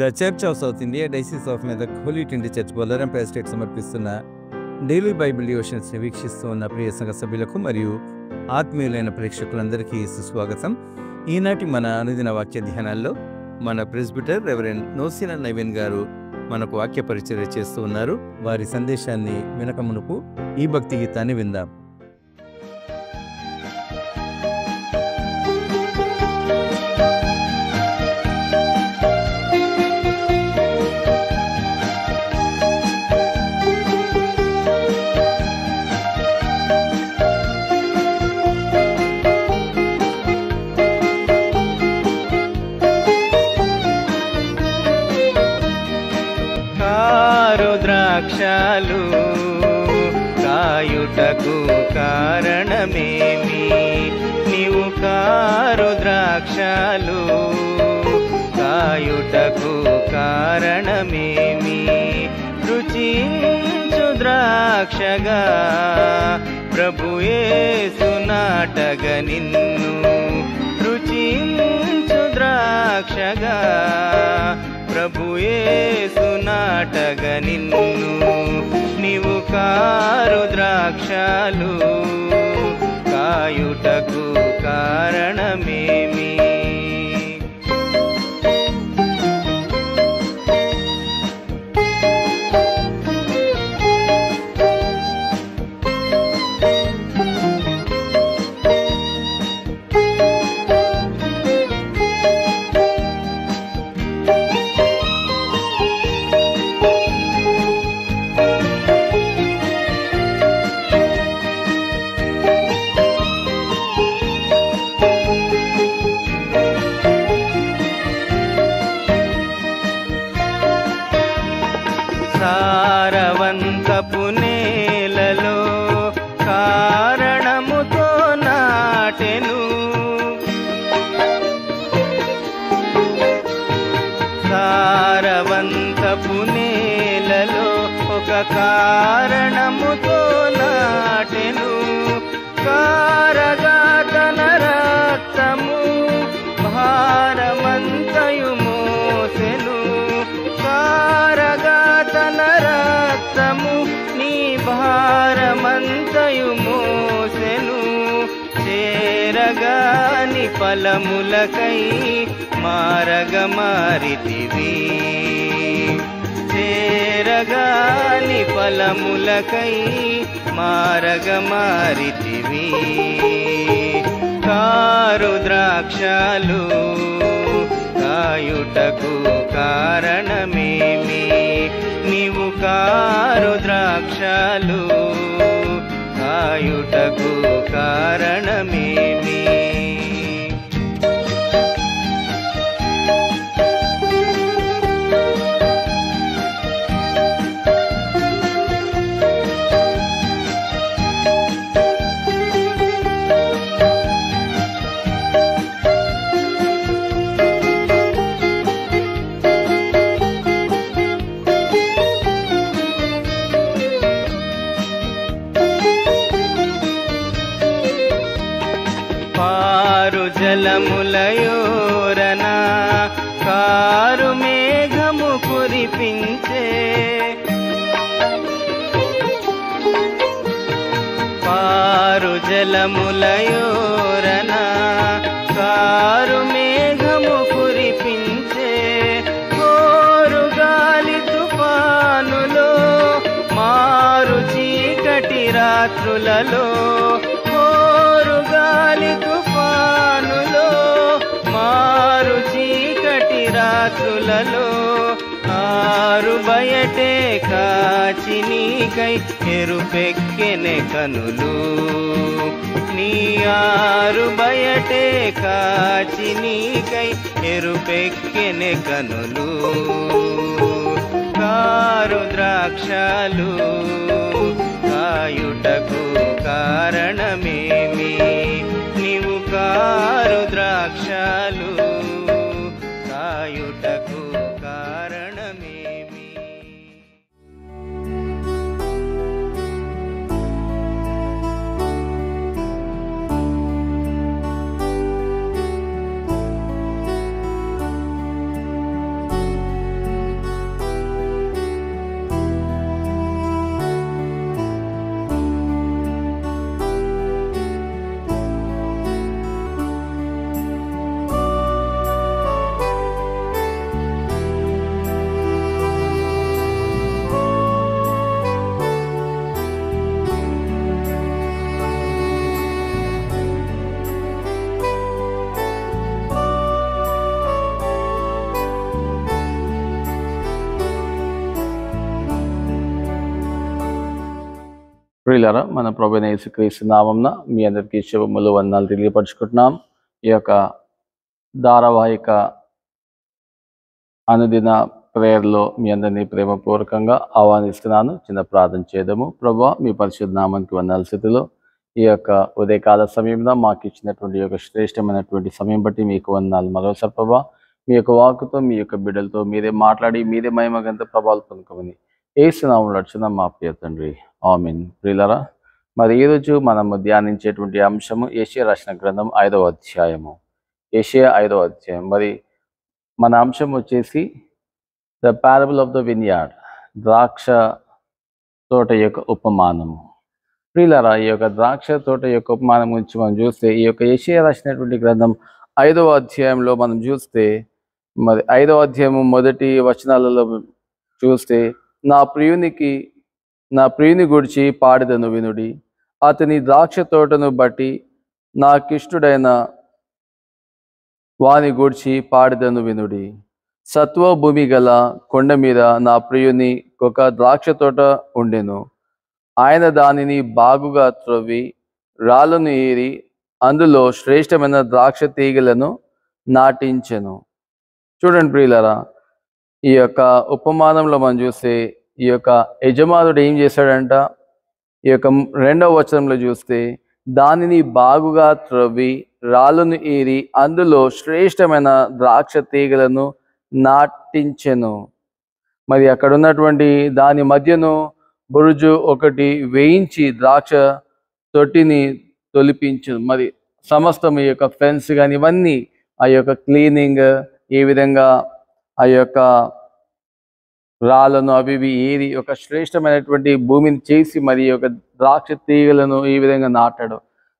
The church of south India diocese of Medak holy trinity church బొల్లారంపై estate సమర్పిస్తున్న daily bible డివోషన్స్ని వీక్షిస్తూ ఉన్న ప్రియ సంఘ సభ్యులకు మరియు ఆత్మీయులైన ప్రేక్షకులందరికీ సుస్వాగతం. ఈనాటి మన అనుదిన వాక్య ధ్యానాల్లో మన ప్రెస్బిటర్ రెవరెండ్ నోసిన నవీన్ గారు మనకు వాక్య పరిచర్య చేస్తూ ఉన్నారు. వారి సందేశాన్ని వినక మునుపు ఈ భక్తి గీతాన్ని విందాం. ద్రాక్షాలు కాయుటకు కారణమేమి? నీవు కారు ద్రాక్షాలు కాయుటకు కారణమేమి? రుచించు ద్రాక్షగా ప్రభుయేసు నాటగ నిన్ను, రుచించు ద్రాక్షగా ప్రభుయేసు నాటగ నిన్ను. నీవు కారు ద్రాక్షాలు కాయుటకు కారణమేమి? సారవంతపు నేలలో కారణముతో నాటెను, సారవంతపు నేలలో ఒక కారణముతో నాటెను. కారగా తన రక్తము భారమంతయు మోసెను, కారగా తన రక్తము నీ భారమంతయు మోసెను. చేరగాని ఫలములకై మారగ మారితివి, చేరగాని ఫలములకై మారగ మారితివి. కారు ద్రాక్షాలు కాయుటకు కారణమేమి? నీవు కారు ద్రాక్షాలు కాయుటకు కారణమేమి? పారు జలములయోరన కారు మేఘము కురిపించే, పారు జలములయోరన కారు మేఘము కురిపించే. కోరు గాలి తుఫానులో మారు చీకటి రాత్రులలో, కోరు గాలి తుఫానులో మారు చీకటి రాత్రులలో. ఆరు బయటే కాచి నీకై ఎరుపెక్కెనె కనులు, నీ ఆరు బయటే కాచి నీకై ఎరుపెక్కెనె కనులు. కారు ద్రాక్షాలు కాయుటకు కారణమేమి? నీవు కారు ద్రాక్షాలు కాయుటకు కారణమేమి? ప్రియులారా, మన ప్రభువైన యేసుక్రీస్తు నామమున మీ అందరికీ శుభములు, వందనాలు తెలియపరుచుకుంటున్నాం. ఈ యొక్క ధారావాహిక అనుదిన ప్రేయర్లో మీ అందరినీ ప్రేమపూర్వకంగా ఆహ్వానిస్తున్నాను. చిన్న ప్రార్థన చేద్దాము. ప్రభువా, మీ పరిశుద్ధ నామానికి వందనాల స్థితిలో ఈ యొక్క ఉదయకాల సమయంలో మాకు ఇచ్చినటువంటి ఈ యొక్క శ్రేష్టమైనటువంటి సమయం బట్టి మీకు వందనాలు. మరోసారి ప్రభువా, మీ యొక్క వాక్కుతో మీ యొక్క బిడ్డలతో మీరే మాట్లాడి మీరే మహిమగంత ప్రభావాలు పొందుకోమని యేసు నామములో అడుగుచున్నాం మా ప్రియ తండ్రి, ఆమేన్. ప్రియులారా, మరి ఈరోజు మనము ధ్యానించేటువంటి అంశము యెషయా రాసిన గ్రంథం 5వ అధ్యాయము. యెషయా 5వ అధ్యాయం. మరి మన అంశం వచ్చేసి ద పారబుల్ ఆఫ్ ద విన్యార్డ్, ద్రాక్ష తోట యొక్క ఉపమానము. ప్రియులారా, ఈ యొక్క ద్రాక్ష తోట యొక్క ఉపమానం గురించి మనం చూస్తే ఈ యొక్క యెషయా రాసినటువంటి గ్రంథం 5వ అధ్యాయంలో మనం చూస్తే, మరి 5వ అధ్యాయము మొదటి వచనాలలో చూస్తే, నా ప్రియుని గురించి పాడెదను వినుడి, అతని ద్రాక్ష తోటను బట్టి నాకిష్టుడైన వాని గూర్చి పాడెదను వినుడి. సత్వ భూమి గల కొండ మీద నా ప్రియుని ఒక ద్రాక్ష తోట ఉండెను. ఆయన దానిని బాగుగా త్రవ్వి రాళ్ళను ఏరి అందులో శ్రేష్టమైన ద్రాక్ష తీగలను నాటించెను. చూడండి ప్రియులారా, ఈ యొక్క ఉపమానంలో మనం చూస్తే ఈ యొక్క యజమానుడు ఏం చేశాడంట? ఈ యొక్క 2వ వచనంలో చూస్తే, దానిని బాగుగా త్రవ్వి రాళ్ళను ఏరి అందులో శ్రేష్టమైన ద్రాక్ష తీగలను నాటించెను. మరి అక్కడ ఉన్నటువంటి దాని మధ్యను బురుజు ఒకటి వేయించి ద్రాక్ష తొట్టిని తొలిపించు. మరి సమస్తం ఈ యొక్క ఫెన్స్ కానీ ఇవన్నీ ఆ యొక్క క్లీనింగ్, ఏ విధంగా ఆ యొక్క రాళ్ళను అవి ఏరి ఒక శ్రేష్టమైనటువంటి భూమిని చేసి మరి యొక్క ద్రాక్ష తీగలను ఈ విధంగా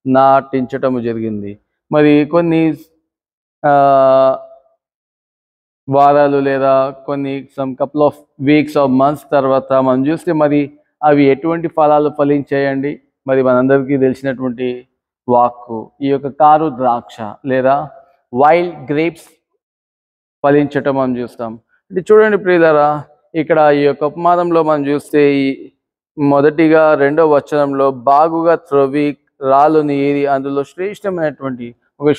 నాటించటము జరిగింది. మరి కొన్ని వారాలు లేదా కొన్ని couple of weeks of months తర్వాత మనం చూస్తే మరి అవి ఎటువంటి ఫలాలు ఫలించాయండి? మరి మనందరికీ తెలిసినటువంటి వాక్కు, ఈ యొక్క కారు ద్రాక్ష లేదా వైల్డ్ గ్రేప్స్ ఫలించటం మనం చూస్తాం. అంటే చూడండి ప్రియులారా, ఇక్కడ ఈ యొక్క ఉపమానంలో మనం చూస్తే మొదటిగా 2వ వచనంలో బాగుగా త్రవ్వి రాళ్ళను ఏరి అందులో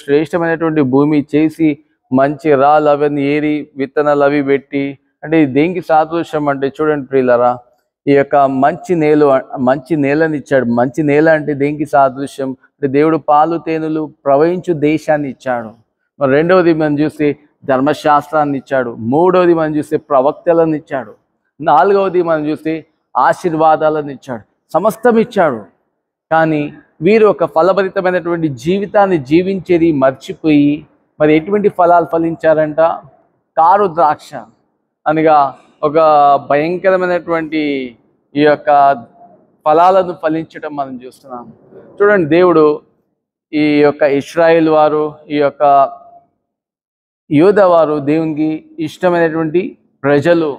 శ్రేష్టమైనటువంటి భూమి చేసి మంచి రాళ్ళు అవన్నీ ఏరి విత్తనాలు అవి పెట్టి, అంటే దేనికి సాదృశ్యం అంటే చూడండి ప్రియులారా, ఈ యొక్క మంచి నేలని ఇచ్చాడు. మంచి నేల అంటే దేనికి సాదృశ్యం అంటే దేవుడు పాలు తేనెలు ప్రవహించు దేశాన్ని ఇచ్చాడు. మరి 2వది మనం చూస్తే ధర్మశాస్త్రాన్ని ఇచ్చాడు. 3వది మనం చూస్తే ప్రవక్తలను ఇచ్చాడు. 4వది మనం చూస్తే ఆశీర్వాదాలను ఇచ్చాడు. సమస్తం ఇచ్చాడు. కానీ వీరు ఒక ఫలభరితమైనటువంటి జీవితాన్ని జీవించేది మర్చిపోయి మరి ఎటువంటి ఫలాలు ఫలించారంట? కారు ద్రాక్ష అనగా ఒక భయంకరమైనటువంటి ఈ యొక్క ఫలాలను ఫలించడం మనం చూస్తున్నాం. చూడండి, దేవుడు ఈ యొక్క ఇశ్రాయేల్ వారు, ఈ యొక్క యూదా వారు దేవునికి ఇష్టమైనటువంటి ప్రజలు,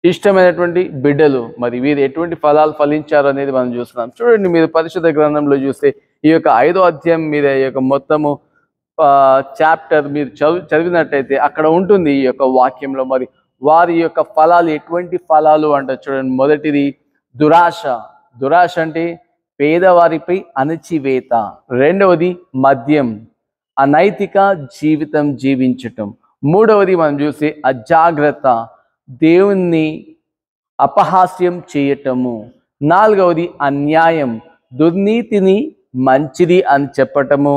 ఇష్టమైనటువంటి బిడ్డలు. మరి వీరు ఎటువంటి ఫలాలు ఫలించారు అనేది మనం చూస్తున్నాం. చూడండి, మీరు పరిశుద్ధ గ్రంథంలో చూస్తే ఈ యొక్క 5వ అధ్యాయం మీద ఈ యొక్క మొత్తము చాప్టర్ మీరు చదివినట్టయితే అక్కడ ఉంటుంది ఈ యొక్క వాక్యంలో. మరి వారి యొక్క ఫలాలు ఎటువంటి ఫలాలు అంటే చూడండి, మొదటిది దురాశ అంటే పేదవారిపై అణచివేత. 2వది మద్యం, అనైతిక జీవితం జీవించటం. 3వది మనం చూస్తే అజాగ్రత్త, దేవుణ్ణి అపహాస్యం చేయటము. 4వది అన్యాయం, దుర్నీతిని మంచిది అని చెప్పటము,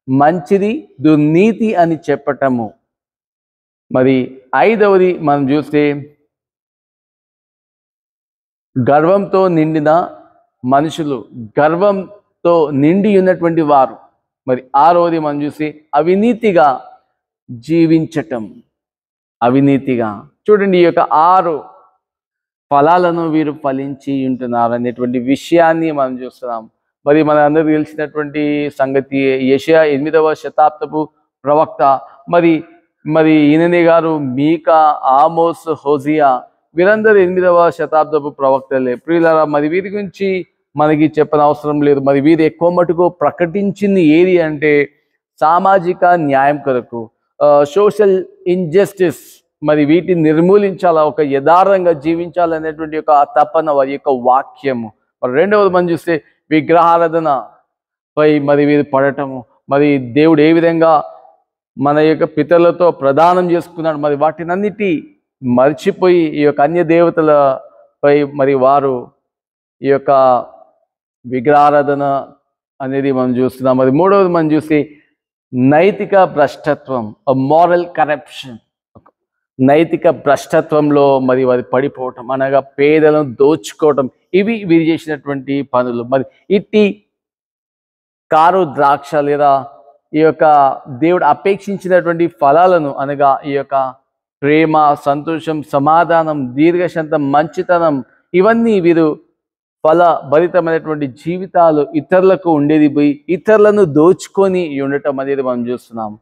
మంచిది దుర్నీతి అని చెప్పటము. మరి 5వది మనం చూస్తే గర్వంతో నిండిన మనుషులు, గర్వంతో నిండి ఉన్నటువంటి వారు. మరి 6వది మనం చూసి అవినీతిగా జీవించటం, అవినీతిగా. చూడండి, ఈ యొక్క 6 ఫలాలను వీరు ఫలించి ఉంటున్నారు అనేటువంటి విషయాన్ని మనం చూస్తున్నాం. మరి మన అందరికీ తెలిసినటువంటి సంగతి, యెషయా 8వ శతాబ్దపు ప్రవక్త. మరి ఈయననే గారు మీకా, ఆమోస్, హోజియా వీరందరూ 8వ శతాబ్దపు ప్రవక్తలే. ప్రియులారా, మరి వీరి గురించి మనకి చెప్పనవసరం లేదు. మరి వీరు ఎక్కువ మటుకు ప్రకటించింది ఏది అంటే సామాజిక న్యాయం కొరకు, సోషల్ ఇంజస్టిస్ మరి వీటిని నిర్మూలించాలా, ఒక యథార్థంగా జీవించాలనేటువంటి ఒక తపన వారి యొక్క వాక్యము. మరి రెండవది మనం చూస్తే విగ్రహారాధన పై మరి వీరు పడటము. మరి దేవుడు ఏ విధంగా మన యొక్క పితరులతో ప్రదానం చేసుకున్నాడు, మరి వాటినన్నిటి మర్చిపోయి ఈ యొక్క అన్య దేవతలపై మరి వారు ఈ యొక్క విగ్రహారాధన అనేది మనం చూస్తున్నాం. మరి మూడవది మనం చూసి నైతిక భ్రష్టత్వం, మారల్ కరప్షన్. నైతిక భ్రష్టత్వంలో మరి వారి పడిపోవటం, అనగా పేదలను దోచుకోవటం, ఇవి వీరు చేసినటువంటి పనులు. మరి ఇట్టి కారు ద్రాక్ష లేదా ఈ యొక్క దేవుడు అపేక్షించినటువంటి ఫలాలను, అనగా ఈ యొక్క ప్రేమ, సంతోషం, సమాధానం, దీర్ఘశాంతం, మంచితనం, ఇవన్నీ వీరు ఫలభరితమైనటువంటి జీవితాలు ఇతరులకు ఉండేది పోయి ఇతరులను దోచుకొని ఉండటం అనేది మనం చూస్తున్నాము.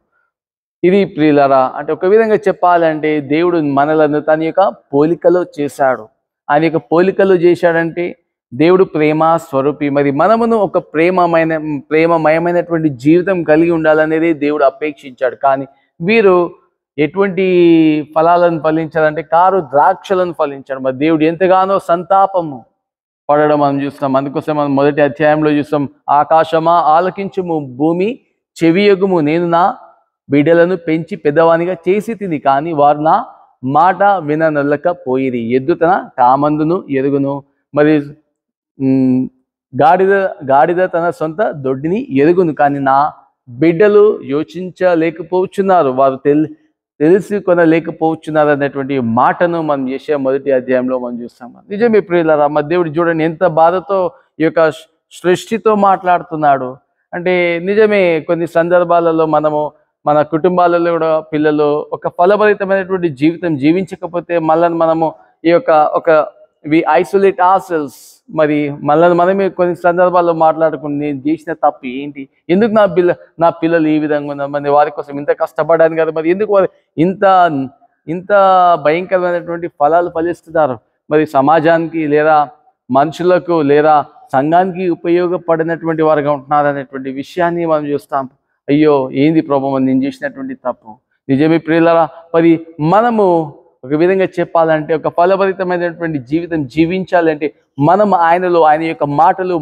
ఇది ప్రియులారా, అంటే ఒక విధంగా చెప్పాలంటే దేవుడు మనలను తన యొక్క పోలికలో చేశాడు. ఆయన యొక్క పోలికలో చేశాడంటే దేవుడు ప్రేమ స్వరూపి. మరి మనమును ఒక ప్రేమమయమైనటువంటి జీవితం కలిగి ఉండాలనేది దేవుడు అపేక్షించాడు. కానీ వీరు ఎటువంటి ఫలాలను ఫలించాలంటే కారు ద్రాక్షలను ఫలించాడు. మరి దేవుడు ఎంతగానో సంతాపము పడడం మనం చూస్తాం. అందుకోసం మనం మొదటి అధ్యాయంలో చూస్తాం, ఆకాశమా ఆలకించుము, భూమి చెవియగుము, నేను నా బిడ్డలను పెంచి పెద్దవానిగా చేసి తిని, కానీ వారు నా మాట విననొల్లకపోయిరి. ఎద్దు తన కామందును ఎరుగును, మరి గాడిద తన సొంత దొడ్డిని ఎరుగును, కానీ నా బిడ్డలు యోచించలేకపోతున్నారు, వారు తెలిసి కొనలేకపోతున్నారు అనేటువంటి మాటను మనం యెషయా మొదటి అధ్యాయంలో మనం చూస్తాం. నిజమే ప్రియులారా, మా దేవుడు చూడండి ఎంత బాధతో ఈ యొక్క సృష్టితో మాట్లాడుతున్నాడు. అంటే నిజమే, కొన్ని సందర్భాలలో మనము మన కుటుంబాలలో కూడా పిల్లలు ఒక ఫలభరితమైనటువంటి జీవితం జీవించకపోతే మళ్ళీ మనము ఈ యొక్క వి ఐసోలేట్ ఆర్ సెల్స్. మరి మళ్ళీ మనమే కొన్ని సందర్భాల్లో మాట్లాడుకుని నేను చేసిన తప్పు ఏంటి, ఎందుకు నా పిల్లలు ఈ విధంగా ఉన్నారు, మరి వారి కోసం ఇంత కష్టపడ్డాను కదా, మరి ఎందుకు వారు ఇంత భయంకరమైనటువంటి ఫలాలు ఫలిస్తున్నారు, మరి సమాజానికి లేదా మనుషులకు లేదా సంఘానికి ఉపయోగపడినటువంటి వారుగా ఉంటున్నారు అనేటువంటి విషయాన్ని మనం చూస్తాం. అయ్యో ఏంది ప్రభు నేను చేసినటువంటి తప్పు. నిజమే ప్రియులారా, మరి మనము ఒక విధంగా చెప్పాలంటే ఒక ఫలభరితమైనటువంటి జీవితం జీవించాలంటే మనం ఆయన యొక్క మాటలు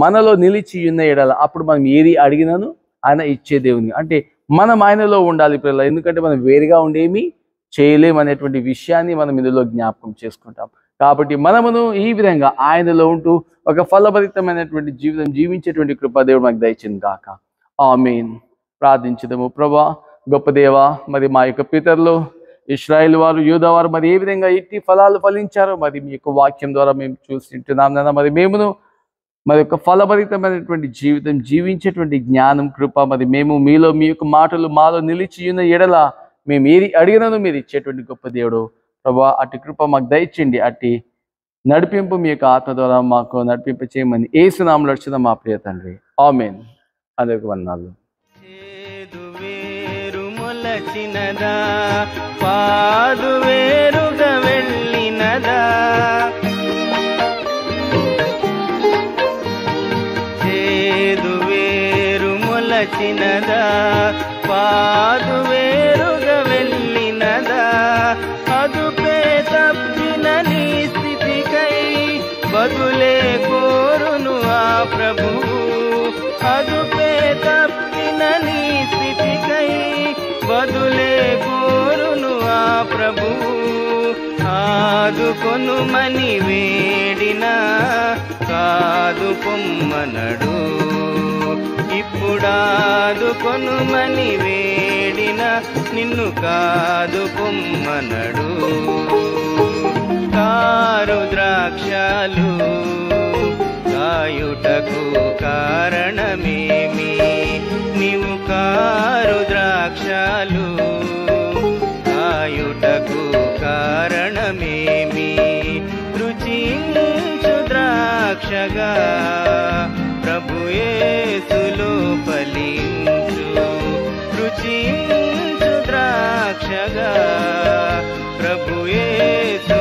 మనలో నిలిచి ఉన్న ఎడల అప్పుడు మనం ఏది అడిగినాను ఆయన ఇచ్చే దేవుని. అంటే మనం ఆయనలో ఉండాలి ప్రియులారా, ఎందుకంటే మనం వేరుగా ఉండేమి చేయలేమనేటువంటి విషయాన్ని మనం ఇందులో జ్ఞాపకం చేసుకుంటాం. కాబట్టి మనమును ఈ విధంగా ఆయనలో ఉంటూ ఒక ఫలభరితమైనటువంటి జీవితం జీవించేటువంటి కృప దేవుడు మనకు దయచేయును గాక. ఆమేన్. ప్రార్థించుదాము. ప్రభువా గొప్ప దేవా, మరి మా యొక్క పితరులు ఇశ్రాయేలు వారు, యూదా వారు మరి ఏ విధంగా ఇట్టి ఫలాలు ఫలించారో మరి మీ యొక్క వాక్యం ద్వారా మేము చూస్తుంటున్నాం నాన్న. మరి మేమును మరి యొక్క ఫలభరితమైనటువంటి జీవితం జీవించేటువంటి జ్ఞానం కృప మరి మేము మీలో మీ యొక్క మాటలు మాలో నిలిచి ఉన్న ఎడల మేము ఏది అడిగినను మీరు ఇచ్చేటువంటి గొప్ప దేవుడు ప్రభువా. అట్టి కృప మాకు దయచేయండి, అట్టి నడిపింపు మీ యొక్క ఆత్మ ద్వారా మాకు నడిపింప చేయమని యేసు నామములో అడుగుచున్న మా ప్రియ తండ్రి. ఆమేన్. అందరికి వందనాలు. చేదు వేరు మొలచినదా, పాదు వేరుగా వెళ్ళినదా, చేదు వేరు మొలచినదా, పాదు వేరుగా వెళ్ళినదా, అదుపే తప్పిన నీ స్థితికై బదులే కోరును ఆ ప్రభువు, అదుపే తప్పిన నీ స్థితికై బదులే కోరును ఆ ప్రభువు, ఆదుకొనుమని వేడిన కాదు పొమ్మనడు, ఇప్పుడాదుకొనుమని వేడిన నిన్ను కాదు పొమ్మనడు. కారు ద్రాక్షలు కాయుటకు కారణమేమి, నీవు కారు ద్రాక్షలు కాయుటకు కారణమేమి, రుచించు ద్రాక్షగా ప్రభు యేసులో ఫలించు, రుచించు ద్రాక్షగా ప్రభు యేసు